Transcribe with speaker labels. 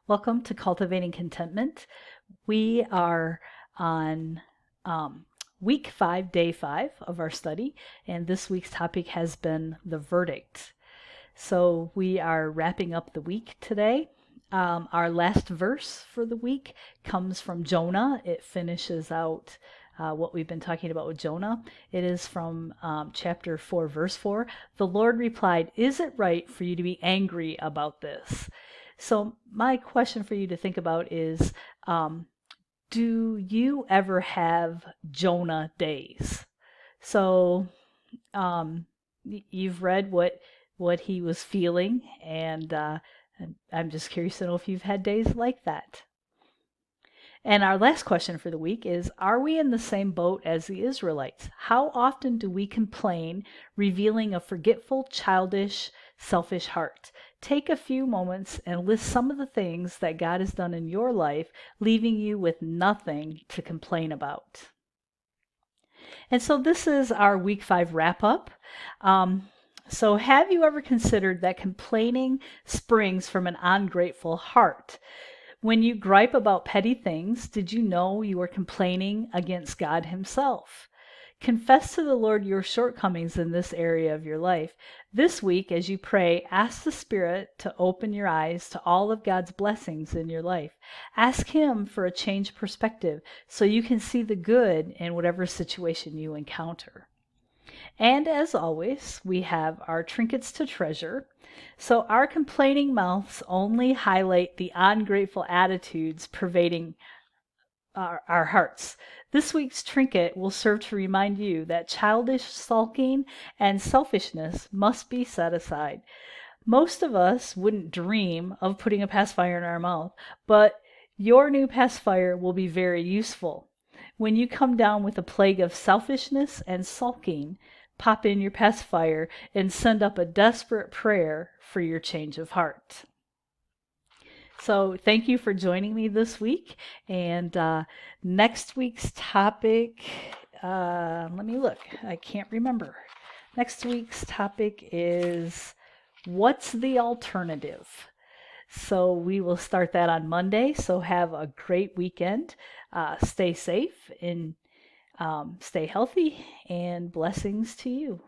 Speaker 1: Welcome to Cultivating Contentment. We are on week 5, day 5 of our study, and this week's topic has been the verdict. So we are wrapping up the week today. Our last verse for the week comes from Jonah. It finishes out what we've been talking about with Jonah. It is from chapter 4, verse 4. The Lord replied, "Is it right for you to be angry about this?" So my question for you to think about is, do you ever have Jonah days? So you've read what he was feeling, and I'm just curious to know if you've had days like that. And our last question for the week is, are we in the same boat as the Israelites? How often do we complain, revealing a forgetful, childish, selfish heart? Take a few moments and list some of the things that God has done in your life, leaving you with nothing to complain about. And so this is our week 5 wrap up. So have you ever considered that complaining springs from an ungrateful heart? When you gripe about petty things, did you know you were complaining against God Himself? Confess to the Lord your shortcomings in this area of your life. This week, as you pray, ask the Spirit to open your eyes to all of God's blessings in your life. Ask Him for a changed perspective so you can see the good in whatever situation you encounter. And as always, we have our trinkets to treasure. So our complaining mouths only highlight the ungrateful attitudes pervading our hearts. This week's trinket will serve to remind you that childish sulking and selfishness must be set aside. Most of us wouldn't dream of putting a pacifier in our mouth, but your new pacifier will be very useful. When you come down with a plague of selfishness and sulking, pop in your pacifier and send up a desperate prayer for your change of heart. So thank you for joining me this week. And next week's topic, let me look. I can't remember. Next week's topic is, what's the alternative? So we will start that on Monday. So have a great weekend. Stay safe and stay healthy, and blessings to you.